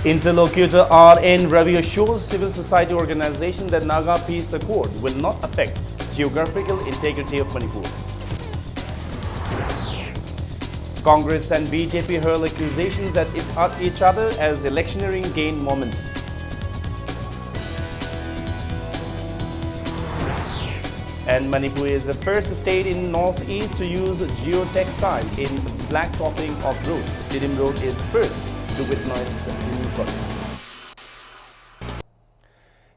Interlocutor R.N. Ravi assures civil society organization that Naga Peace Accord will not affect geographical integrity of Manipur. Congress and BJP hurl accusations at each other as electioneering gain momentum. And Manipur is the first state in northeast to use geotextile in blacktopping of roads. Didim Road is first to witness the new project.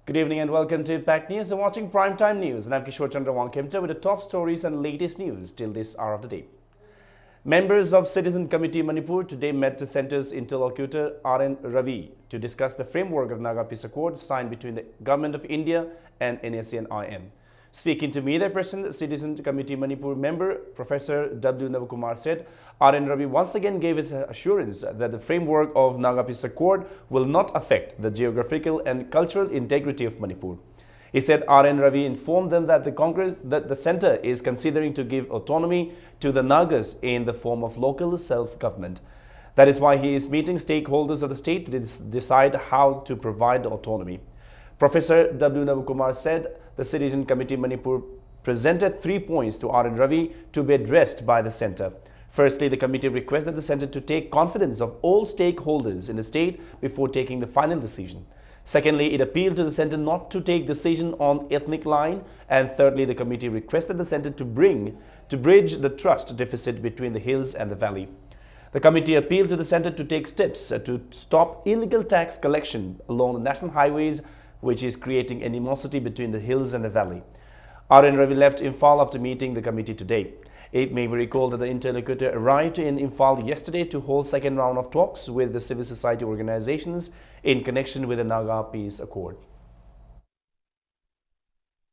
Good evening and welcome to Impact News. You're watching Primetime News and I'm Kishore Chandra Wankemta with the top stories and latest news till this hour of the day. Members of Citizen Committee Manipur today met the centre's interlocutor R.N. Ravi to discuss the framework of Naga Peace Accord signed between the Government of India and NACN-IM. Speaking to media person, Citizen Committee Manipur member Professor W. Navakumar said R.N. Ravi once again gave his assurance that the framework of Naga Peace Accord will not affect the geographical and cultural integrity of Manipur. He said R.N. Ravi informed them that the centre is considering to give autonomy to the Nagas in the form of local self-government. That is why he is meeting stakeholders of the state to decide how to provide the autonomy. Professor W. Navakumar said the Citizen Committee Manipur presented 3 points to R.N. Ravi to be addressed by the centre. Firstly, the committee requested the centre to take confidence of all stakeholders in the state before taking the final decision. Secondly, it appealed to the centre not to take decision on ethnic line. And thirdly, the committee requested the centre to bridge the trust deficit between the hills and the valley. The committee appealed to the centre to take steps to stop illegal tax collection along the national highways, which is creating animosity between the hills and the valley. R.N. Ravi left Imphal after meeting the committee today. It may be recalled that the interlocutor arrived in Imphal yesterday to hold second round of talks with the civil society organizations in connection with the Naga Peace Accord.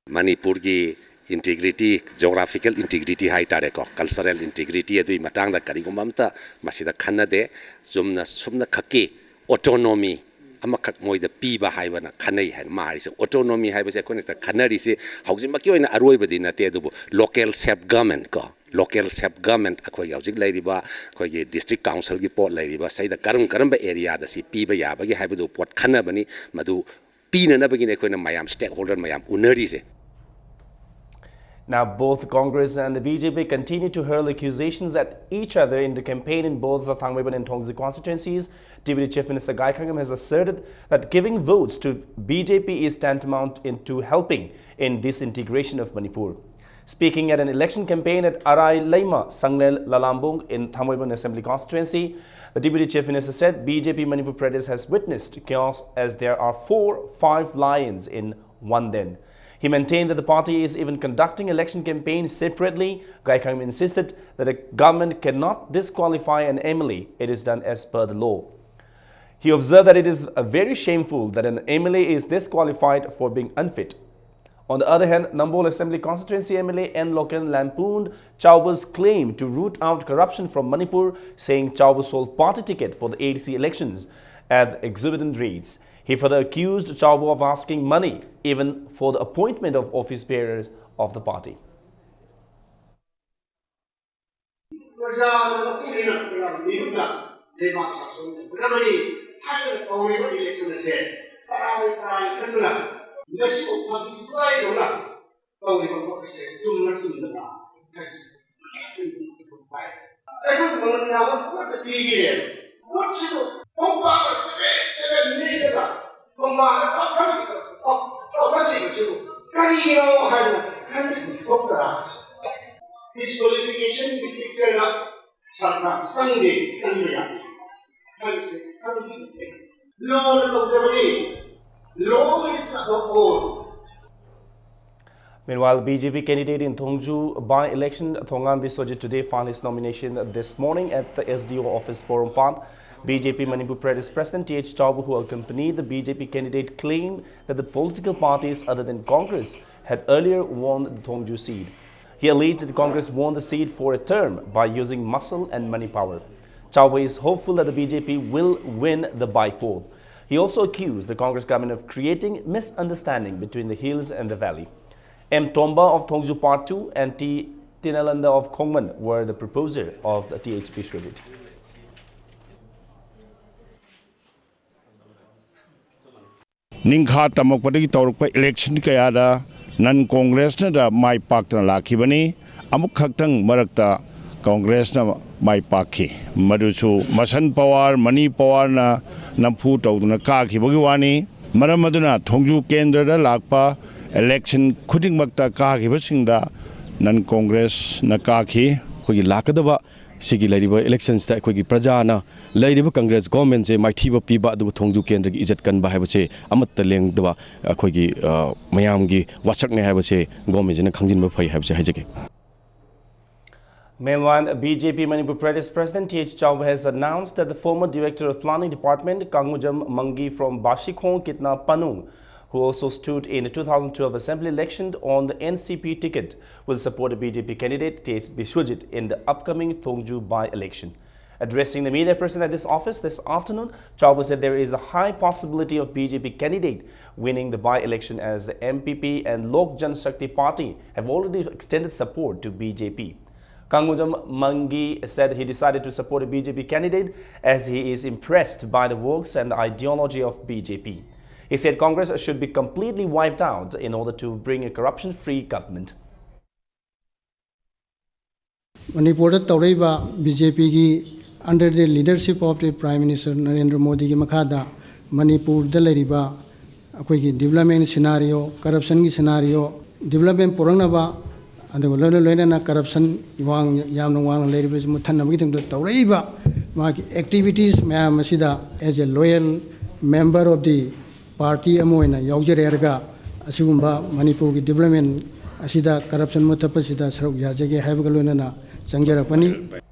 Manipur ki integrity, geographical integrity hai tare ko, cultural integrity adui matang da kari gumamta masida khanna de sumna khaki autonomy amakak moida piba haibana khanai hai mari se autonomy haibase ko nesta khanari se haujima ki oina aroi badi na te du local self government ko local self government akhoi haujik lairiba khoi ge district council gi pot lairiba saida karam ba area da si piba ya ba gi haibadu pot khana bani madu pina na bagi ne khoi na mayam stakeholder mayam unari se. Now, both Congress and the BJP continue to hurl accusations at each other in the campaign in both the Thangmaiban and Tongji constituencies. Deputy Chief Minister Gai Khangam has asserted that giving votes to BJP is tantamount into helping in disintegration of Manipur. Speaking at an election campaign at Arai Laima, Sanglel Lalambung in Thangmaiban Assembly constituency, the Deputy Chief Minister said BJP Manipur Pradesh has witnessed chaos as there are 4-5 lions in one den. He maintained that the party is even conducting election campaigns separately. Gai Khangam insisted that the government cannot disqualify an MLA. It is done as per the law. He observed that it is very shameful that an MLA is disqualified for being unfit. On the other hand, Nambol Assembly constituency MLA N. Loken lampooned Chauba's claim to root out corruption from Manipur, saying Chauba sold party ticket for the ADC elections at exorbitant rates. He further accused Chauba of asking money even for the appointment of office bearers of the party. Disqualification picture up Sunday law is all. Meanwhile, BJP candidate in Thongju by-election Thongam Biswajit today filed his nomination this morning at the SDO office Porumpan. BJP Manipur Pradesh President T.H. Chauba, who accompanied the BJP candidate, claimed that the political parties other than Congress had earlier won the Thongju seat. He alleged that Congress won the seat for a term by using muscle and money power. Chauba is hopeful that the BJP will win the by-poll. He also accused the Congress government of creating misunderstanding between the hills and the valley. M. Tomba of Thongju Part 2 and T. Tinalanda of Khongman were the proposer of the THP Shravit. निंखा तमकपदगी तौरप election कयादा नन कांग्रेस न माई पाक्तना लाखिबनी अमुक खक्तंग मरक्ता कांग्रेस न माई पाखी मदुसु मसन पवार मनी पवार न नफू तौदुना काखिबगी वानी मरम अदुना थोंजू केंद्र लाकपा इलेक्शन खुदिंगमक्ता काखिबसिंगदा नन कांग्रेस न काखी कोई लाकदबा सिगी लरिबा इलेक्शंस ता कोई प्रजाना लरिबा कांग्रेस गवर्नमेंट से माइथीबा पीबा अदु थोंजू केंद्र की इज्जत कनबा हाइबसे अमत्त लेंगदबा कोई मयामगी वासकने हाइबसे गवर्नमेंट ने खंजिनबा फै हाइबसे हाइजगे Meanwhile, BJP Manipur Pradesh President T.H. Chauba has announced that the former Director of Planning Department, Kangujam Mangi from Bashikhon Kitna Panung, who also stood in the 2012 Assembly election on the NCP ticket, will support the BJP candidate T.S. Bishwajit in the upcoming Thongju by-election. Addressing the media person at this office this afternoon, Chauba said there is a high possibility of BJP candidate winning the by-election as the MPP and Lok Jan Shakti Party have already extended support to BJP. Kangujam Mangi said he decided to support a BJP candidate as he is impressed by the works and ideology of BJP. He said Congress should be completely wiped out in order to bring a corruption-free government. Manipur Tauriba BJP ki under the leadership of the Prime Minister Narendra Modi ki makhada Manipur dalariba akoi ki development scenario, corruption ki scenario, development purangnaba and the Lena corruption wang yam wang lady mutan Tauriba activities Masida as a loyal member of the party Amoina Yaujer Erga Asumba Manipur development Asida corruption Mutapasida Sarok Yajagi Havaluna Sanjarapani.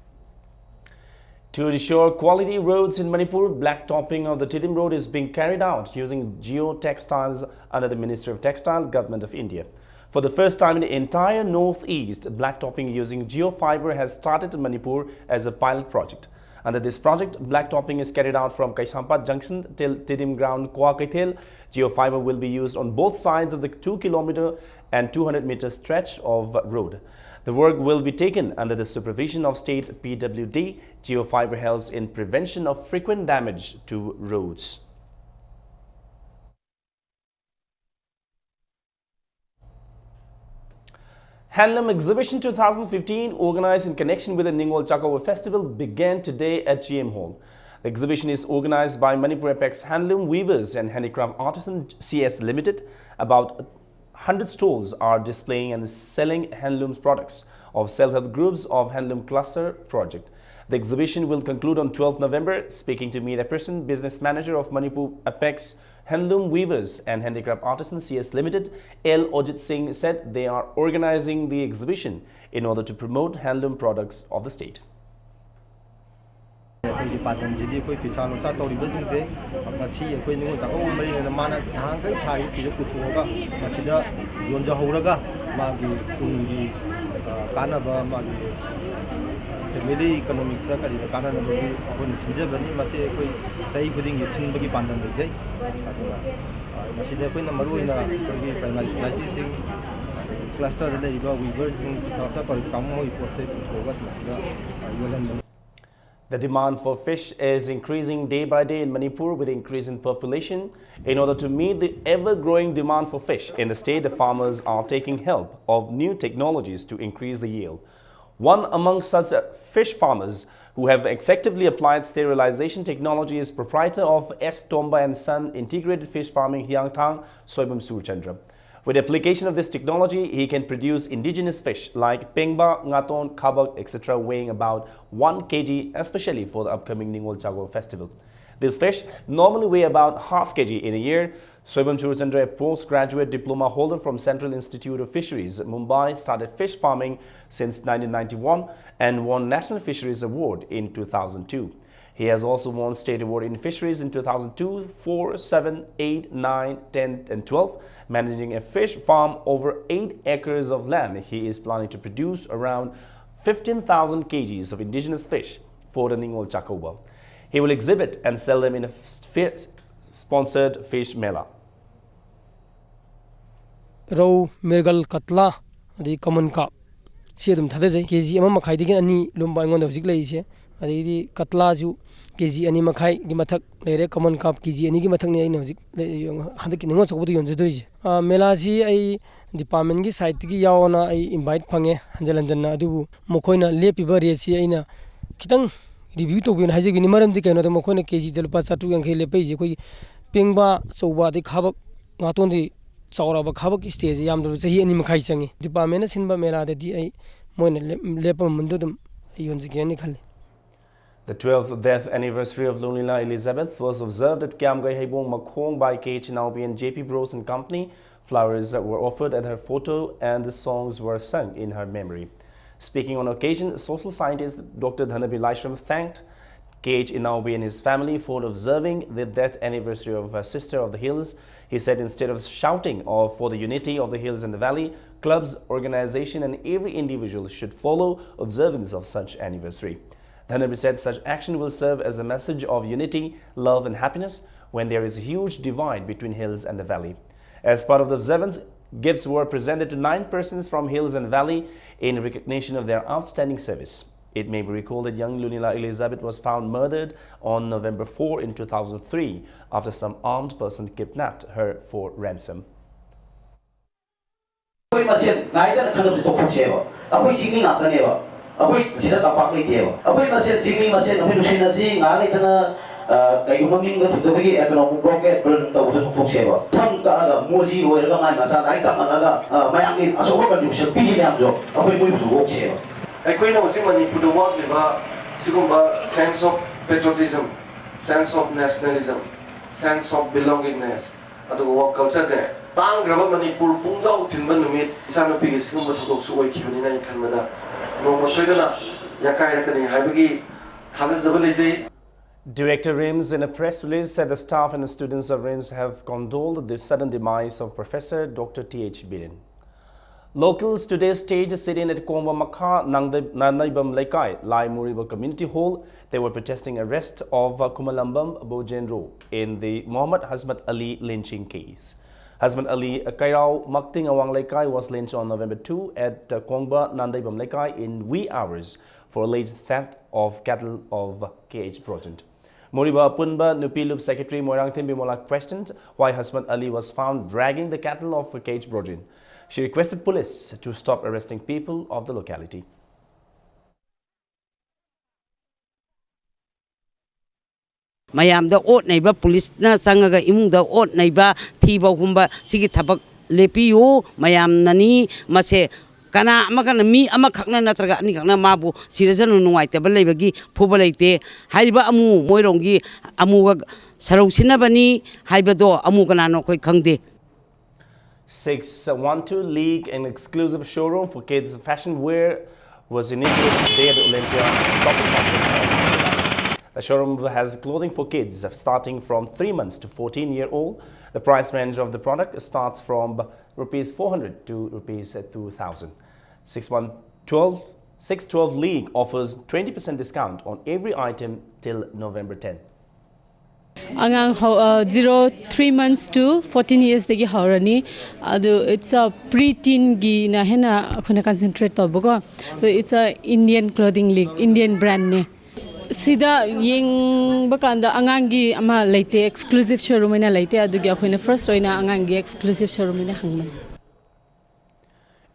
To ensure quality roads in Manipur, blacktopping of the Tidim Road is being carried out using geotextiles under the Ministry of Textile, Government of India. For the first time in the entire northeast, blacktopping using geofiber has started in Manipur as a pilot project. Under this project, blacktopping is carried out from Kaisampat Junction till Tidim Ground Kuakaithel. Geofiber will be used on both sides of the 2-kilometer and 200-meter stretch of road. The work will be taken under the supervision of state PWD. Geofiber helps in prevention of frequent damage to roads. Handloom Exhibition 2015, organized in connection with the Ningol Chakawa Festival, began today at GM Hall. The exhibition is organized by Manipur Apex Handloom Weavers and Handicraft Artisans CS Limited. About 100 stalls are displaying and selling handlooms products of self-help groups of Handloom Cluster Project. The exhibition will conclude on 12th November. Speaking to me, the person, business manager of Manipur Apex Handloom Weavers and Handicraft Artisans CS Limited, L. Ojit Singh, said they are organizing the exhibition in order to promote handloom products of the state. Family economic kari kana na bagi apun sinja bani masi koi sahi kuding sin bagi pandan bagi masi de koi na maru ina bagi primary society sing cluster de iba weavers sing sabta koi kam moi process hoga masi yolan. The demand for fish is increasing day by day in Manipur with the increase in population. In order to meet the ever-growing demand for fish in the state, the farmers are taking help of new technologies to increase the yield. One among such fish farmers who have effectively applied sterilization technology is proprietor of S. Tomba and Son Integrated Fish Farming Hyangthang, Soibam Surchandra. With application of this technology, he can produce indigenous fish like pengba, ngaton, kabak, etc. weighing about 1 kg, especially for the upcoming Ningol Chakawa festival. These fish normally weigh about ½ kg in a year. Soibam Surchandra, a postgraduate diploma holder from Central Institute of Fisheries, Mumbai, started fish farming since 1991 and won National Fisheries Award in 2002. He has also won State Award in Fisheries in 2002, 4, 7, 8, 9, 10 and 12. Managing a fish farm over 8 acres of land, he is planning to produce around 15,000 kgs of indigenous fish for the Ningol Chakawa. He will exhibit and sell them in a sponsored fish mela. Row, Mirgal, Katla, the common cup. See them Tadazay, Kizima Makai, any Lumba on the Ziglay, ꯑꯗꯩꯗꯤ ꯀꯠꯂꯥꯁꯨ ꯀꯦꯖꯤ 2 ꯃꯈꯥꯏꯒꯤ ꯃꯊꯛ ꯂꯩꯔꯦ common ꯀꯥꯞ ꯀꯦꯖꯤ 2ꯒꯤ ꯃꯊꯛꯅꯤ ꯑꯩꯅ ꯍꯧꯖꯤꯛ ꯍꯟꯗꯛꯀꯤ ꯅꯤꯉꯣꯜ ꯆꯥꯛꯀꯧꯕꯗ ꯌꯣꯟꯖꯗꯣꯏꯁꯦ ꯃꯦꯂꯥꯁꯤ ꯑꯩ ꯗꯤꯄꯥꯔꯠꯃꯦꯟꯒꯤ ꯁꯥꯏꯠꯇꯒꯤ ꯌꯥꯎꯅ ꯑꯩ ꯏꯟꯚꯥꯏꯠ ꯐꯪꯉꯦ ꯍꯟꯖꯤꯟ ꯍꯟꯖꯤꯟꯅ ꯑꯗꯨꯕꯨ ꯃꯈꯣꯏꯅ ꯂꯦꯞꯄꯤꯕ ꯔꯦꯠꯁꯤ ꯑꯩꯅ ꯈꯤꯇꯪ ꯔꯤꯚ꯭ꯌꯨ ꯇꯧꯕꯤꯌꯨꯅ ꯍꯥꯏꯖꯒꯤꯅꯤ ꯃꯔꯝꯗꯤ ꯀꯩꯅꯣꯗ ꯃꯈꯣꯏꯅ ꯀꯦꯖꯤꯗ ꯂꯨꯄꯥ 450 ꯂꯦꯞꯄꯛꯏꯁꯦ ꯑꯩꯈꯣꯏꯒꯤ ꯄꯦꯡꯕꯥ ꯑꯆꯧꯕ ꯑꯗꯩ ꯈꯥꯕꯛ ꯉꯥꯇꯣꯟꯗꯤ ꯆꯥꯎꯔꯕ ꯈꯥꯕꯛ ꯁ꯭ꯇꯦꯖ ꯌꯥꯝꯗ꯭ꯔꯕ ꯆꯍꯤ 2 ꯃꯈꯥꯏ ꯆꯪꯉꯤ ꯗꯤꯄꯥꯔꯠꯃꯦꯟꯅ ꯁꯤꯟꯕ ꯃꯦꯂꯥꯗꯗꯤ ꯑꯩ ꯃꯣꯏꯅ ꯂꯦꯞꯄ ꯃꯃꯟꯗꯨ ꯑꯗꯨꯝ ꯑꯩ ꯌꯣꯟꯖꯒꯦꯅ ꯈꯜꯂꯤ. The 12th death anniversary of Lunila Elizabeth was observed at Kiamgai Haibong Makhong by K.H. Inaubi and J.P. Bros and Company. Flowers were offered at her photo and the songs were sung in her memory. Speaking on occasion, social scientist Dr. Dhanabi Laishram thanked K.H. Inaubi and his family for observing the death anniversary of her sister of the hills. He said instead of shouting for the unity of the hills and the valley, clubs, organization and every individual should follow observance of such anniversary. Dhanabi said such action will serve as a message of unity, love and happiness when there is a huge divide between hills and the valley. As part of the observance, gifts were presented to 9 persons from hills and valley in recognition of their outstanding service. It may be recalled that young Lunila Elizabeth was found murdered on November 4 in 2003 after some armed person kidnapped her for ransom. ꯑꯩꯈꯣꯏ ꯁꯤꯗ ꯇꯝꯄꯥꯛ ꯂꯩꯇꯦꯕ ꯑꯩꯈꯣꯏ ꯃꯁꯦꯟ ꯆꯤꯡꯃꯤ ꯃꯁꯦꯟ ꯑꯩꯈꯣꯏ ꯅꯨꯡꯁꯤꯅꯁꯤ ꯉꯥꯏꯍꯥꯛ ꯂꯩꯇꯅ ꯀꯩꯒꯨꯝꯕ ꯃꯤꯡꯒ ꯊꯨꯡꯗꯕꯒꯤ economic blockade burn ꯇꯧꯕꯗ ꯊꯣꯛꯊꯣꯛꯁꯦꯕ ꯁꯝ ꯀꯛꯑꯒ ꯃꯣꯖꯤ ꯑꯣꯏꯔꯒ ꯃꯥꯏ ꯃꯆꯥ ꯂꯥꯏꯔꯤꯛ ꯇꯝꯍꯜꯂꯒ ꯃꯌꯥꯝꯒꯤ ꯑꯆꯧꯕ contribution ꯄꯤꯔꯤ ꯃꯌꯥꯝꯁꯨ ꯑꯩꯈꯣꯏ ꯃꯣꯏꯕꯨꯁꯨ ꯑꯣꯛꯁꯦꯕ ꯑꯩꯈꯣꯏꯅ ꯍꯧꯖꯤꯛ ꯃꯅꯤꯄꯨꯔꯗ ꯋꯥꯠꯂꯤꯕ ꯁꯤꯒꯨꯝꯕ sense of patriotism, sense of nationalism, sense of belongingness ꯑꯗꯨꯒ work culture ꯇꯥꯡꯈ꯭ꯔꯕ ꯃꯅꯤꯄꯨꯔ ꯄꯨꯡꯖꯥꯎ ꯊꯤꯟꯕ ꯅꯨꯃꯤꯠ ꯏꯆꯥꯅꯨꯄꯤꯒꯤ ꯁꯤꯒꯨꯝꯕ ꯊꯧꯗꯣꯛꯁꯨ ꯑꯣꯏꯈꯤꯕꯅꯤꯅ ꯑꯩ ꯈꯟꯕꯗ Director RIMS in a press release said the staff and the students of RIMS have condoled the sudden demise of Professor Dr. T.H. Bilin. Locals today staged a sit-in at Komba Makha Nanaibam Laikai, Lai Muriba Community Hall. They were protesting arrest of Kumalambam Bojenro in the Muhammad Hasmat Ali lynching case. Hasmat Ali Kairao Makting Awang Laikai was lynched on November 2 at Kongba Nandaibam Laikai in wee hours for alleged theft of cattle of K.H. Brogent. Moriba Punba Nupilup Secretary Moirangtim Bimola questioned why Hasmat Ali was found dragging the cattle of K.H. Brogent. She requested police to stop arresting people of the locality. mayamda ot naiba police na sangaga imungda ot naiba thiba humba sigi thabak lepiu mayam nani mase kana amakana mi amakhakna natraga ani khakna mabu sirajan nungai tebal leibagi phuba leite haiba amu moirongi amuga sarau sinabani haibado amu kana no koi khangde 612 League, an exclusive showroom for kids fashion wear, was inaugurated today at the Olympia Shopping Complex. The showroom has clothing for kids starting from 3 months to 14-year-old. The price range of the product starts from Rs 400 to Rs 2,000. 612 League offers 20% discount on every item till November 10. Angang 3 months to 14 years degi haurani adu it's a pre-teen gi na hena khona concentrate tobago so it's a Indian clothing league Indian brand ne sida yeng bakanda angang gi ama leite exclusive showroom ina leite adu gi akhona first oina angang gi exclusive showroom ina hangman.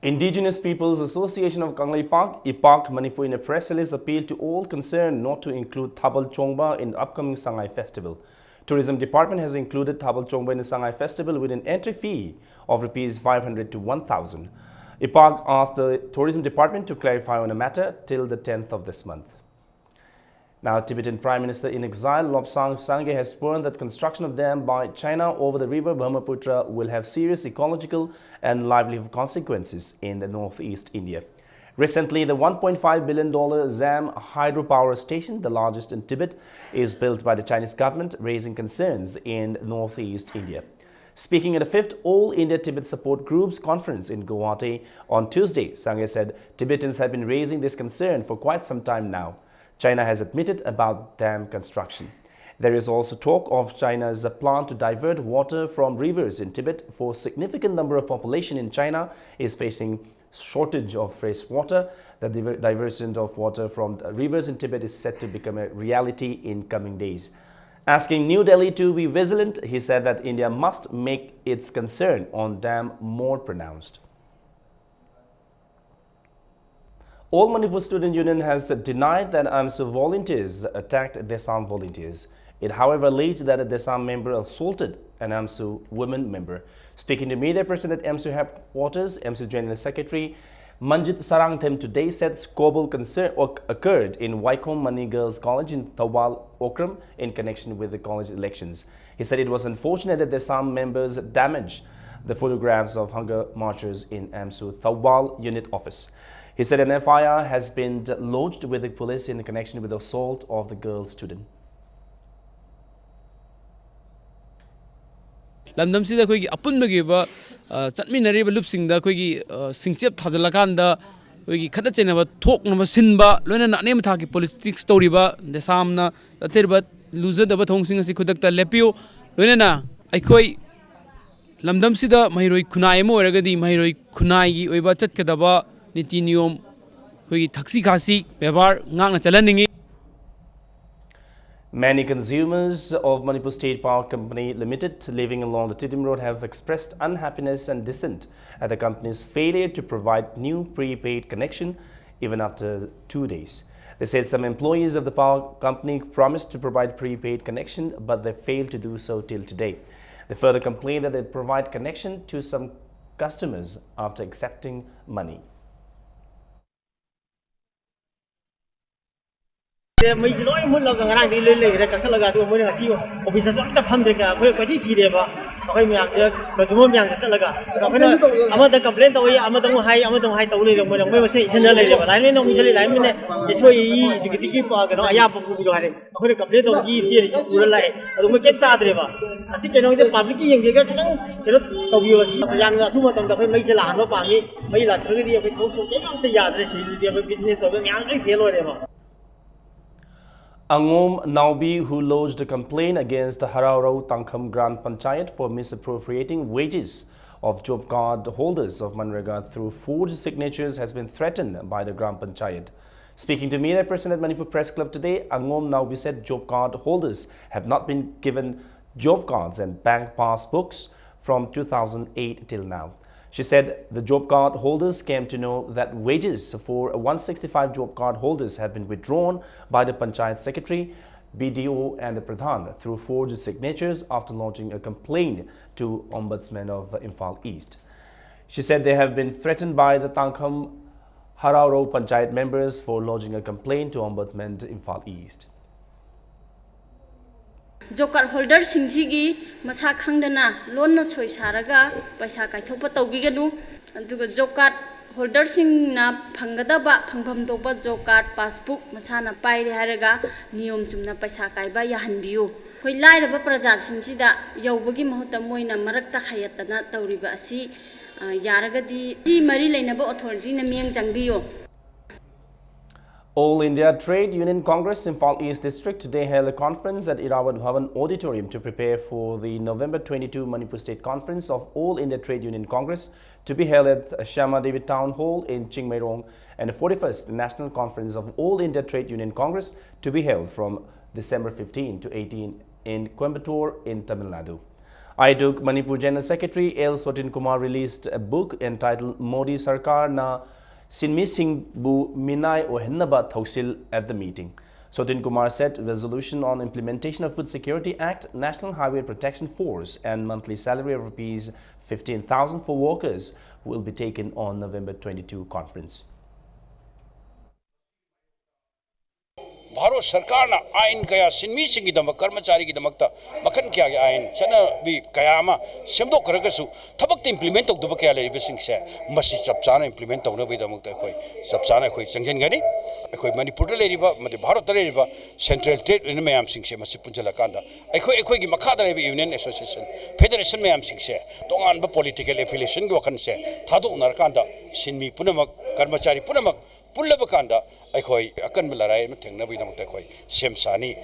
Indigenous Peoples Association of Kangleipak, IPAK, Manipur in a press release appealed to all concerned not to include Thabal Chongba in the upcoming Sangai Festival. Tourism Department has included Thabal Chongba in the Sangai Festival with an entry fee of Rs 500 to 1,000. IPAK asked the Tourism Department to clarify on the matter till the 10th of this month. Now, Tibetan Prime Minister in exile Lobsang Sangye has warned that construction of dam by China over the river Brahmaputra will have serious ecological and livelihood consequences in the northeast India. Recently, the $1.5 billion Zam hydropower station, the largest in Tibet, is built by the Chinese government, raising concerns in northeast India. Speaking at the 5th All India Tibet Support Group's conference in Guwahati on Tuesday, Sangye said Tibetans have been raising this concern for quite some time now. China has admitted about dam construction. There is also talk of China's plan to divert water from rivers in Tibet, for a significant number of population in China is facing shortage of fresh water. The diversion of water from rivers in Tibet is set to become a reality in coming days. Asking New Delhi to be vigilant, he said that India must make its concern on dam more pronounced. All Manipur Student Union has denied that AMSU volunteers attacked Desam volunteers. It, however, alleged that a Desam member assaulted an AMSU women member. Speaking to media person at AMSU headquarters, AMSU General Secretary Manjit Sarangthem today said squabble occurred in Wycombe Mani Girls College in Thawal, Okram in connection with the college elections. He said it was unfortunate that Desam members damaged the photographs of hunger marchers in AMSU Thawal unit office. He said an FIR has been lodged with the police in connection with the assault of the girl student. ꯂꯝꯗꯝꯁꯤꯗ ꯑꯩꯈꯣꯏꯒꯤ ꯑꯄꯨꯟꯕꯒꯤ ꯆꯠꯃꯤꯟꯅꯔꯤꯕ ꯂꯨꯞꯁꯤꯡꯗ ꯑꯩꯈꯣꯏꯒꯤ ꯁꯤꯡꯆꯦꯞ ꯊꯥꯖꯤꯜꯂꯀꯥꯟꯗ ꯑꯩꯈꯣꯏꯒꯤ ꯈꯠꯅ ꯆꯩꯅꯕ ꯊꯣꯛꯅꯕ ꯁꯤꯟꯕ ꯂꯣꯏꯅꯅ ꯑꯅꯦꯝꯕ ꯊꯥꯛꯀꯤ ꯄꯣꯂꯤꯇꯤꯛꯁ ꯇꯧꯔꯤꯕ ꯗꯦꯁꯥꯝꯅ ꯆꯠꯊꯔꯤꯕ ꯂꯨꯖꯗꯕ ꯊꯧꯑꯣꯡꯁꯤꯡ ꯑꯁꯤ ꯈꯨꯗꯛꯇ ꯂꯦꯞꯄꯤꯌꯨ ꯂꯣꯏꯅꯅ ꯑꯩꯈꯣꯏ ꯂꯝꯗꯝꯁꯤꯗ ꯃꯍꯩꯔꯣꯏ ꯈꯨꯟꯅꯥꯏ ꯑꯃ ꯑꯣꯏꯔꯒꯗꯤ ꯃꯍꯩꯔꯣꯏ ꯈꯨꯟꯅꯥꯏꯒꯤ ꯑꯣꯏꯕ ꯆꯠꯀꯗꯕ ꯅꯤꯇꯤ ꯅꯤꯌꯣꯝ ꯑꯩꯈꯣꯏꯒꯤ ꯊꯛꯁꯤ ꯈꯥꯁꯤ ꯕꯦꯕꯥꯔ ꯉꯥꯛꯅ ꯆꯠꯍꯟꯅꯤꯡꯉꯤ. Many consumers of Manipur State Power Company Limited living along the Tidim Road have expressed unhappiness and dissent at the company's failure to provide new prepaid connection even after 2 days. They said some employees of the power company promised to provide prepaid connection, but they failed to do so till today. They further complained that they provide connection to some customers after accepting money. Mấy chỉ nói muốn là cái này đi lên để các là tôi mới là siêu, vì sao chúng ta phân được cả cái gì thì đẹp vậy mình cái chúng mình nhận sẽ là cái phải là ama ta complain tôi ama tung hai tàu lên rồi mới sẽ chân lên rồi lại lên nó mình sẽ lại mình này cái số ý cái cái cái nó ai bụng bụng rồi này phải complain tôi gì xí thì cũng lại tôi mới kết ra rồi mà asi cái nó cái public cái cái nó tàu nhiều xí thời gian là thu mà tầm phải mấy chỉ làm nó bằng mấy là cái gì phải thông số cái không thể giả rồi xí thì cái business tôi cái ngang cái thế rồi mà. Angom Naubi, who lodged a complaint against Haraurau Tangkham Grand Panchayat for misappropriating wages of job card holders of Manrega through forged signatures, has been threatened by the Grand Panchayat. Speaking to media person at Manipur Press Club today, Angom Naubi said job card holders have not been given job cards and bank passbooks from 2008 till now. She said the job card holders came to know that wages for 165 job card holders have been withdrawn by the Panchayat Secretary, BDO and the Pradhan through forged signatures after launching a complaint to Ombudsman of Imphal East. She said they have been threatened by the Tangkham Haraurau Panchayat members for lodging a complaint to Ombudsman Imphal East. Job card holder singsi masa khangdana loan na soi saraga paisa kaithopa tawbiganu aduga job card holder sing na phangadaba phangpham topa job card passbook masa na paire haraga niyom chumna paisa kaiba yahanbiyu hoi lairaba praja singsida yawbagi mahutta moina marakta khayatana tawriba asi yaragadi ti mari leinaba authority na miang jangbiyo. All India Trade Union Congress Imphal East District today held a conference at Irawat Bhavan Auditorium to prepare for the November 22 Manipur State Conference of All India Trade Union Congress to be held at Shyama Devi Town Hall in Chingmairong, and the 41st National Conference of All India Trade Union Congress to be held from December 15 to 18 in Coimbatore in Tamil Nadu. IDUC Manipur General Secretary L. Sotin Kumar released a book entitled Modi Sarkar Na Sinmi Singh Bu Minai Ohennaba Thausil at the meeting. Sotin Kumar said resolution on implementation of Food Security Act, National Highway Protection Force and monthly salary of Rs 15,000 for workers will be taken on November 22 conference. Bharat सरकार ना आइन कया सिन्मी सिंगी दम कर्मचारी की दमकता मखन क्या के आइन चना भी कयामा सेमदो करगसु थबक इम्प्लीमेंट तक दुब क्या लेबे सिंग से मसी सबसाना इम्प्लीमेंट तौना भी दमकता कोई सबसाना कोई संजन गनी कोई मणिपुर लेरिबा मते भारत लेरिबा सेंट्रल स्टेट इन मयाम सिंग से मसी पुंजला कांदा एखोई की मखादा लेबे यूनियन एसोसिएशन फेडरेशन मयाम सिंग से तोंगान ब पॉलिटिकल एफिलिएशन गो खन से थादो उनर कांदा सिन्मी पुनमक कर्मचारी पुनमक पुल्लब कांदा एखोई अकन बलराय म थेंगना भी दमकता कोई सेमसानी.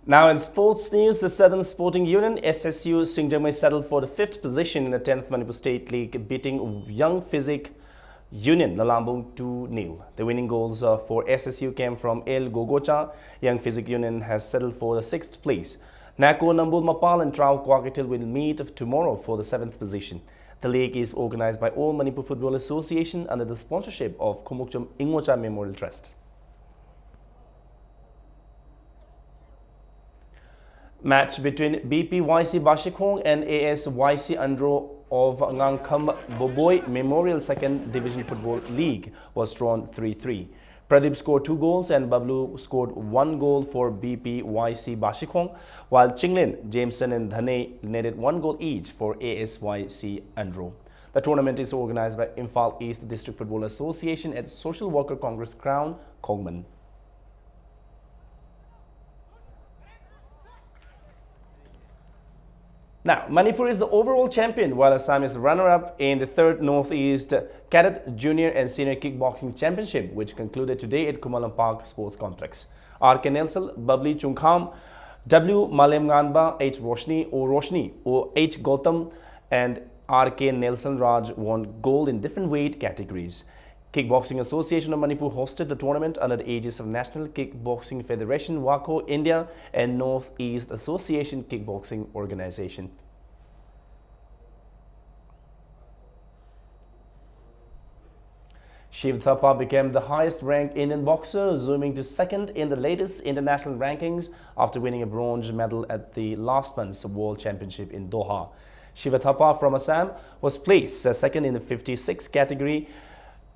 Now in sports news, the Southern Sporting Union SSU Singjamai settled for the 5th position in the 10th Manipur State League, beating Young Physic Union Nalambung 2-0. The winning goals for SSU came from El Gogocha. Young Physic Union has settled for the 6th place. Nako Nambul Mapal and Trao Kwakitil will meet tomorrow for the 7th position. The league is organized by All Manipur Football Association under the sponsorship of Khumukchum Ingmocha Memorial Trust. Match between BPYC Bashikhong and ASYC Andro of Ngangkham Boboy Memorial 2nd Division Football League was drawn 3-3. Pradeep scored 2 goals and Bablu scored 1 goal for BPYC Bashikhong, while Chinglin, Jameson and Dhane netted 1 goal each for ASYC Andro. The tournament is organized by Imphal East District Football Association at Social Worker Congress Ground, Kongman. Now, Manipur is the overall champion, while Assam is runner-up in the 3rd Northeast Cadet Junior and Senior Kickboxing Championship, which concluded today at Kumalam Park Sports Complex. R.K. Nelson, Babli Chungkham, W. Malem Nganba, H. Roshni, O. H. Gautam, and R.K. Nelson Raj won gold in different weight categories. Kickboxing Association of Manipur hosted the tournament under the aegis of National Kickboxing Federation, WACO, India, and Northeast Association Kickboxing Organization. Shiv Thapa became the highest-ranked Indian boxer, zooming to 2nd in the latest international rankings after winning a bronze medal at the last month's World Championship in Doha. Shiva Thapa from Assam was placed 2nd in the 56 category,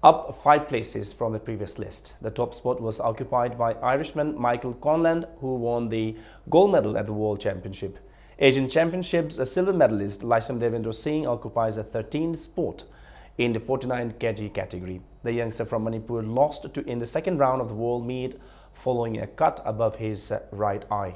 up 5 places from the previous list. The top spot was occupied by Irishman Michael Conland, who won the gold medal at the World Championship. Asian Championships, a silver medalist Laisam Devendra Singh occupies the 13th spot in the 49 kg category. The youngster from Manipur lost in the 2nd round of the world meet following a cut above his right eye.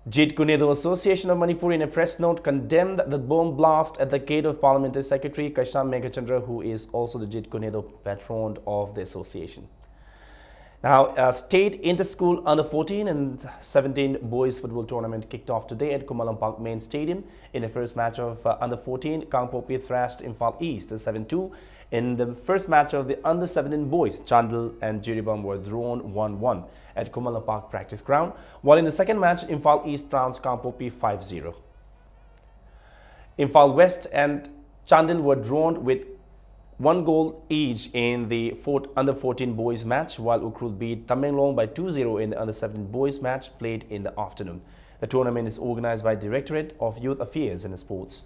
Jeet Kune Do Association of Manipur in a press note condemned the bomb blast at the gate of Parliamentary Secretary Kaisham Meghachandra, who is also the Jeet Kune Do patron of the association. Now, a state inter-school under-14 and 17 boys football tournament kicked off today at Kumalam Park Main Stadium. In the first match of under-14, Kangpopi thrashed Imphal East 7-2. In the first match of the under-17 boys, Chandel and Jiribam were drawn 1-1 at Kumalam Park practice ground, while in the second match, Imphal East trounced Kangpopi 5-0. Imphal West and Chandel were drawn with 1 goal each in the under-14 boys match, while Ukhrul beat Tamenglong by 2-0 in the under-17 boys match played in the afternoon. The tournament is organized by Directorate of Youth Affairs and Sports.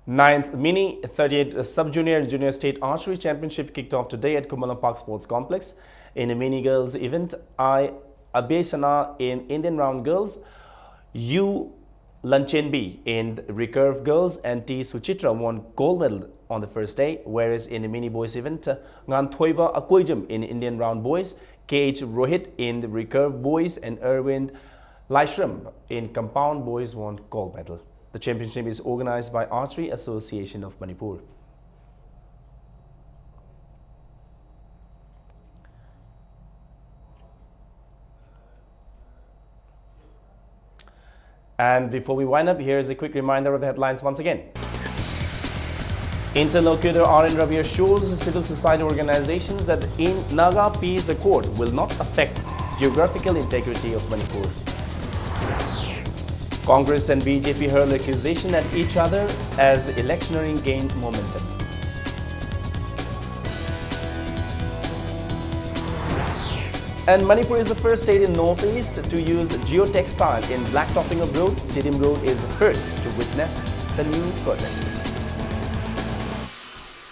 Ninth Mini 38 Sub-Junior and Junior State Archery Championship kicked off today at Kumalam Park Sports Complex. In the Mini Girls event, I Abesana in Indian Round Girls, U Lanchenbi in Recurve Girls, and T Suchitra won gold medal on the first day, whereas in the Mini Boys event, Nganthoiba Akoijam in Indian Round Boys, KH Rohit in the Recurve Boys, and Erwin Laishram in Compound Boys won gold medal. The championship is organized by Archery Association of Manipur. And before we wind up, here's a quick reminder of the headlines once again. Interlocutor R.N. Ravi assures civil society organizations that in Naga Peace Accord will not affect geographical integrity of Manipur. Congress and BJP hurl accusation at each other as electioneering gained momentum. And Manipur is the first state in Northeast to use geotextile in blacktopping of roads. Tidim Road is the first to witness the new project.